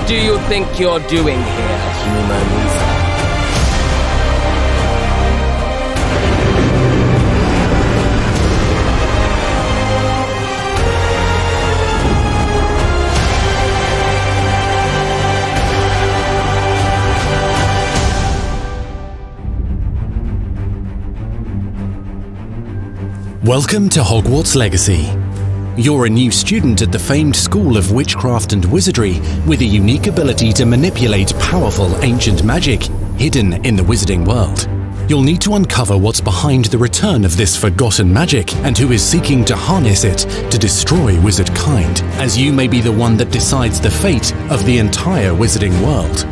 do you think you're doing here, humans? Welcome to Hogwarts Legacy. You're a new student at the famed School of Witchcraft and Wizardry with a unique ability to manipulate powerful ancient magic hidden in the wizarding world. You'll need to uncover what's behind the return of this forgotten magic and who is seeking to harness it to destroy wizard kind, as you may be the one that decides the fate of the entire wizarding world.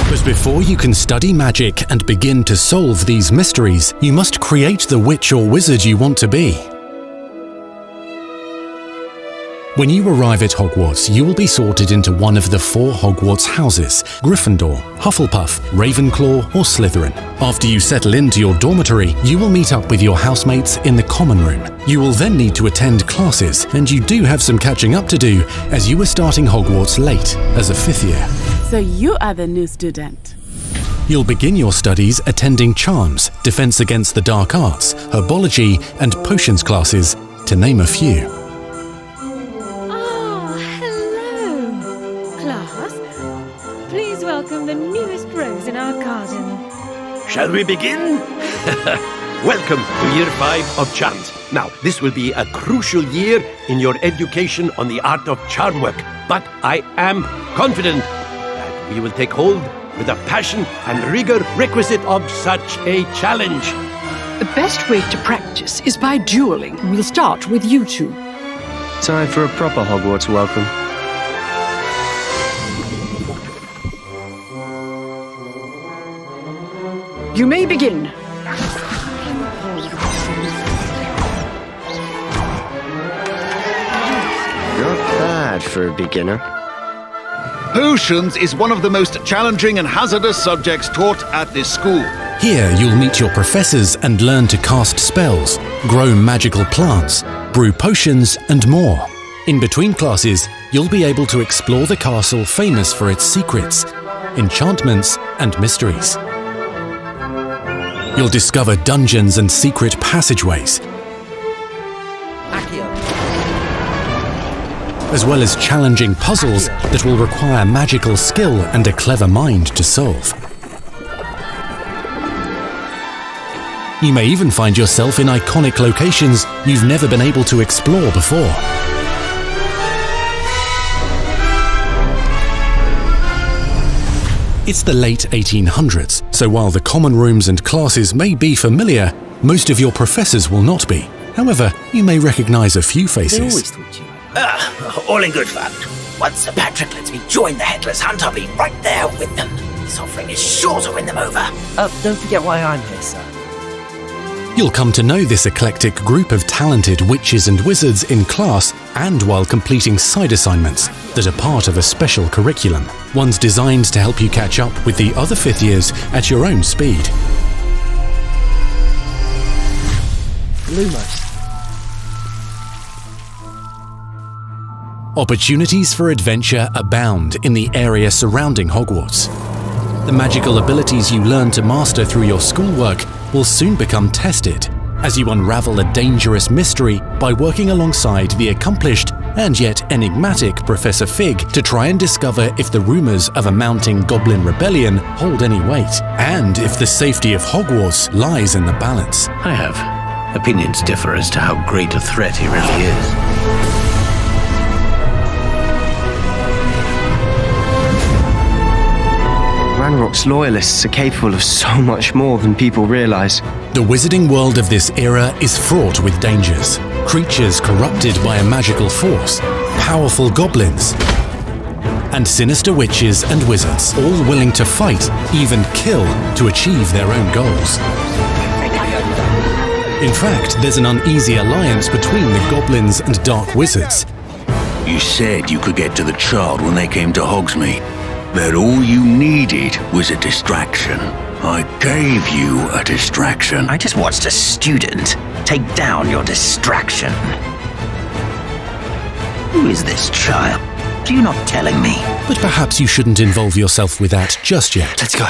But before you can study magic and begin to solve these mysteries, you must create the witch or wizard you want to be. When you arrive at Hogwarts, you will be sorted into one of the 4 Hogwarts houses: Gryffindor, Hufflepuff, Ravenclaw, or Slytherin. After you settle into your dormitory, you will meet up with your housemates in the common room. You will then need to attend classes, and you do have some catching up to do, as you were starting Hogwarts late as a 5th year. So you are the new student. You'll begin your studies attending Charms, Defense Against the Dark Arts, Herbology, and Potions classes, to name a few. Oh, hello, class. Please welcome the newest rose in our garden. Shall we begin? Welcome to Year 5 of Charms. Now, this will be a crucial year in your education on the art of charm work, but I am confident that we will take hold with the passion and rigor requisite of such a challenge. The best way to practice is by dueling. We'll start with you two. Time for a proper Hogwarts welcome. You may begin. Not bad for a beginner. Potions is one of the most challenging and hazardous subjects taught at this school. Here you'll meet your professors and learn to cast spells, grow magical plants, brew potions, and more. In between classes, you'll be able to explore the castle famous for its secrets, enchantments, and mysteries. You'll discover dungeons and secret passageways, as well as challenging puzzles that will require magical skill and a clever mind to solve. You may even find yourself in iconic locations you've never been able to explore before. It's the late 1800s, so while the common rooms and classes may be familiar, most of your professors will not be. However, you may recognize a few faces. All in good fun. Once Sir Patrick lets me join the Headless Hunt, I'll be right there with them. This offering is sure to win them over. Don't forget why I'm here, sir. You'll come to know this eclectic group of talented witches and wizards in class and while completing side assignments that are part of a special curriculum, ones designed to help you catch up with the other 5th years at your own speed. Lumos. Opportunities for adventure abound in the area surrounding Hogwarts. The magical abilities you learn to master through your schoolwork will soon become tested as you unravel a dangerous mystery by working alongside the accomplished and yet enigmatic Professor Fig to try and discover if the rumors of a mounting goblin rebellion hold any weight, and if the safety of Hogwarts lies in the balance. I have. Opinions differ as to how great a threat he really is. Ranrock's loyalists are capable of so much more than people realize. The wizarding world of this era is fraught with dangers. Creatures corrupted by a magical force, powerful goblins, and sinister witches and wizards, all willing to fight, even kill, to achieve their own goals. In fact, there's an uneasy alliance between the goblins and dark wizards. You said you could get to the child when they came to Hogsmeade. That all you needed was a distraction. I gave you a distraction. I just watched a student take down your distraction. Who is this child? Are you not telling me? But perhaps you shouldn't involve yourself with that just yet. Let's go.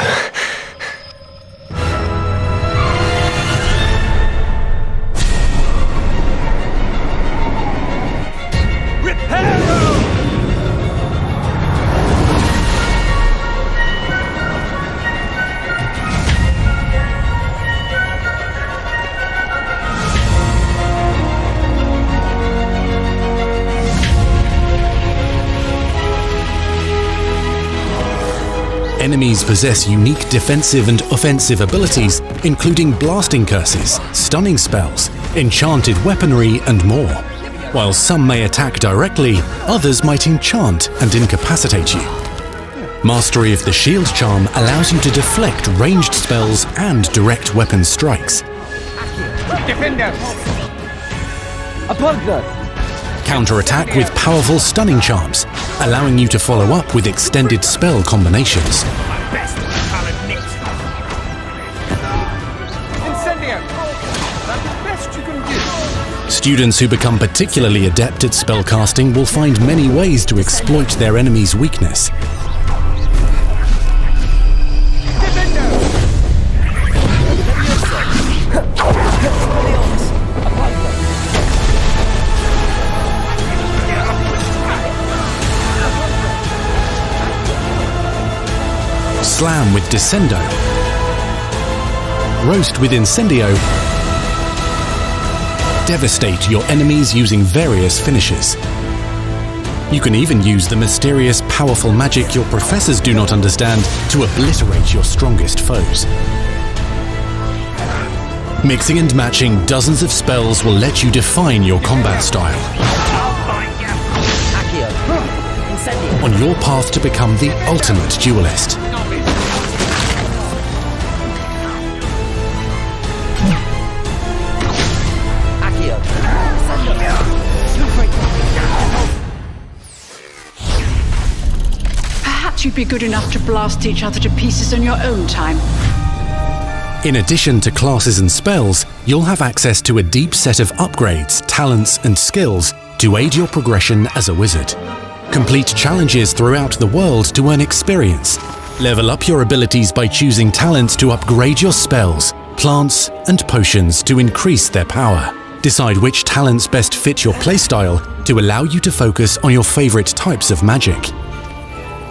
Enemies possess unique defensive and offensive abilities, including blasting curses, stunning spells, enchanted weaponry, and more. While some may attack directly, others might enchant and incapacitate you. Mastery of the shield charm allows you to deflect ranged spells and direct weapon strikes. Defender! A burglar! Counterattack with powerful stunning charms, allowing you to follow up with extended spell combinations. Students who become particularly adept at spellcasting will find many ways to exploit their enemy's weakness. Slam with Descendo, Roast with Incendio, devastate your enemies using various finishes. You can even use the mysterious, powerful magic your professors do not understand to obliterate your strongest foes. Mixing and matching dozens of spells will let you define your combat style. On your path to become the ultimate duelist. Perhaps you'd be good enough to blast each other to pieces on your own time. In addition to classes and spells, you'll have access to a deep set of upgrades, talents, and skills to aid your progression as a wizard. Complete challenges throughout the world to earn experience. Level up your abilities by choosing talents to upgrade your spells, plants, and potions to increase their power. Decide which talents best fit your playstyle to allow you to focus on your favorite types of magic.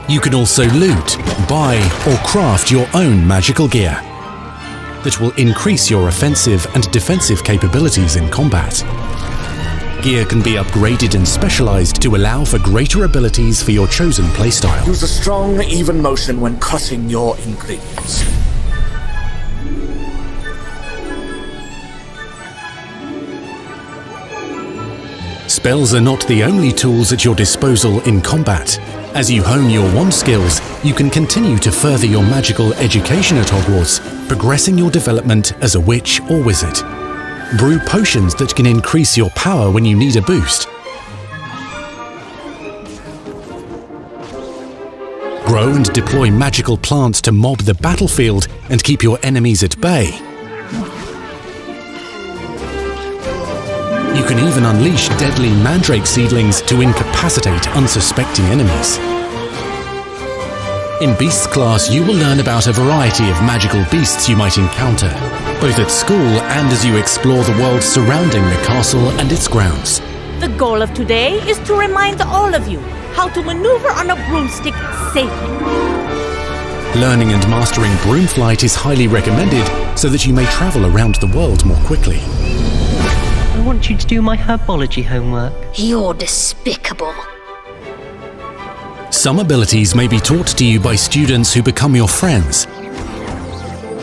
You can also loot, buy, or craft your own magical gear that will increase your offensive and defensive capabilities in combat. Gear can be upgraded and specialized to allow for greater abilities for your chosen playstyle. Use a strong, even motion when cutting your ingredients. Spells are not the only tools at your disposal in combat. As you hone your wand skills, you can continue to further your magical education at Hogwarts, progressing your development as a witch or wizard. Brew potions that can increase your power when you need a boost. Grow and deploy magical plants to mob the battlefield and keep your enemies at bay. You can even unleash deadly mandrake seedlings to incapacitate unsuspecting enemies. In Beasts class, you will learn about a variety of magical beasts you might encounter, both at school and as you explore the world surrounding the castle and its grounds. The goal of today is to remind all of you how to maneuver on a broomstick safely. Learning and mastering broom flight is highly recommended so that you may travel around the world more quickly. I want you to do my herbology homework. You're despicable. Some abilities may be taught to you by students who become your friends.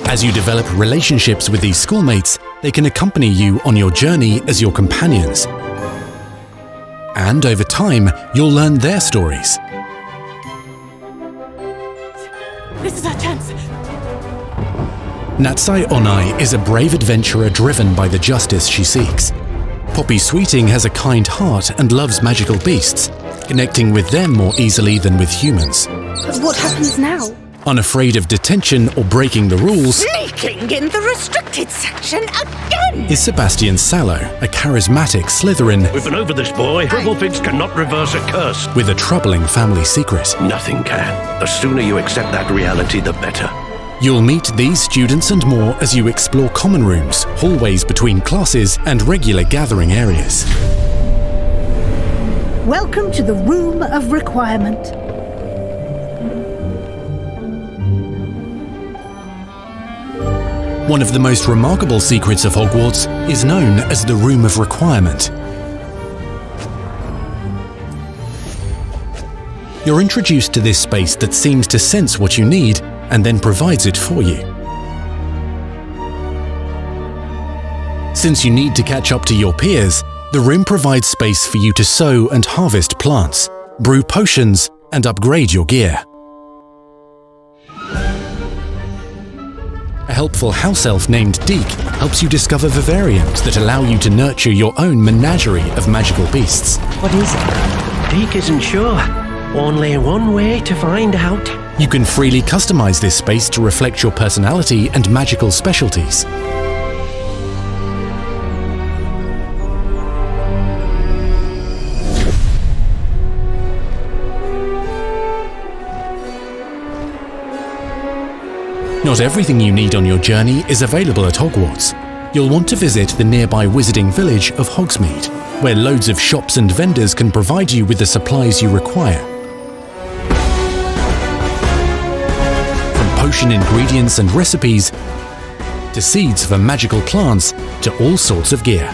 As you develop relationships with these schoolmates, they can accompany you on your journey as your companions. And over time, you'll learn their stories. This is our chance. Natsai Onai is a brave adventurer driven by the justice she seeks. Poppy Sweeting has a kind heart and loves magical beasts, connecting with them more easily than with humans. But what happens now? Unafraid of detention or breaking the rules, Sneaking in the restricted section again! is Sebastian Sallow, a charismatic Slytherin We've been over this, boy. Triple cannot reverse a curse. with a troubling family secret. Nothing can. The sooner you accept that reality, the better. You'll meet these students and more as you explore common rooms, hallways between classes, and regular gathering areas. Welcome to the Room of Requirement. One of the most remarkable secrets of Hogwarts is known as the Room of Requirement. You're introduced to this space that seems to sense what you need and then provides it for you. Since you need to catch up to your peers, the room provides space for you to sow and harvest plants, brew potions, and upgrade your gear. A helpful house elf named Deke helps you discover vivariums that allow you to nurture your own menagerie of magical beasts. What is it? Deke isn't sure. Only one way to find out. You can freely customize this space to reflect your personality and magical specialties. Not everything you need on your journey is available at Hogwarts. You'll want to visit the nearby wizarding village of Hogsmeade, where loads of shops and vendors can provide you with the supplies you require. From potion ingredients and recipes, to seeds for magical plants, to all sorts of gear.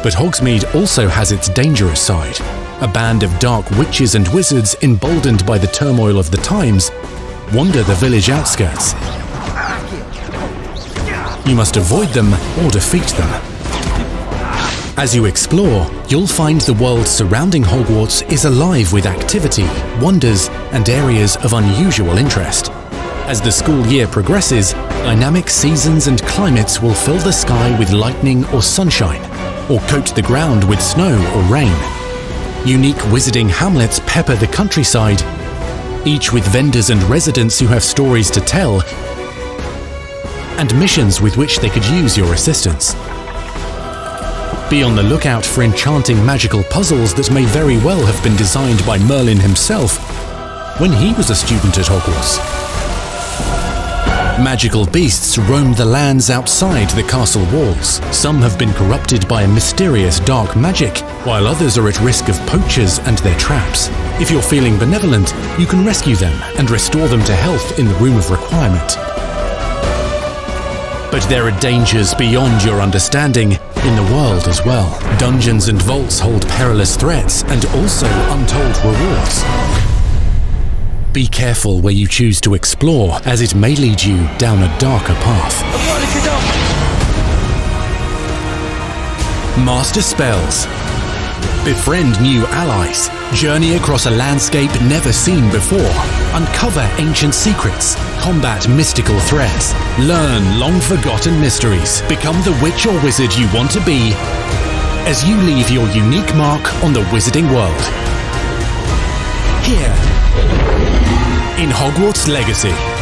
But Hogsmeade also has its dangerous side. A band of dark witches and wizards, emboldened by the turmoil of the times, wander the village outskirts. You must avoid them or defeat them. As you explore, you'll find the world surrounding Hogwarts is alive with activity, wonders, and areas of unusual interest. As the school year progresses, dynamic seasons and climates will fill the sky with lightning or sunshine, or coat the ground with snow or rain. Unique wizarding hamlets pepper the countryside, each with vendors and residents who have stories to tell and missions with which they could use your assistance. Be on the lookout for enchanting magical puzzles that may very well have been designed by Merlin himself when he was a student at Hogwarts. Magical beasts roam the lands outside the castle walls. Some have been corrupted by a mysterious dark magic, while others are at risk of poachers and their traps. If you're feeling benevolent, you can rescue them and restore them to health in the Room of Requirement. But there are dangers beyond your understanding in the world as well. Dungeons and vaults hold perilous threats and also untold rewards. Be careful where you choose to explore, as it may lead you down a darker path. Master spells. Befriend new allies. Journey across a landscape never seen before. Uncover ancient secrets. Combat mystical threats. Learn long-forgotten mysteries. Become the witch or wizard you want to be as you leave your unique mark on the wizarding world. Here in Hogwarts Legacy.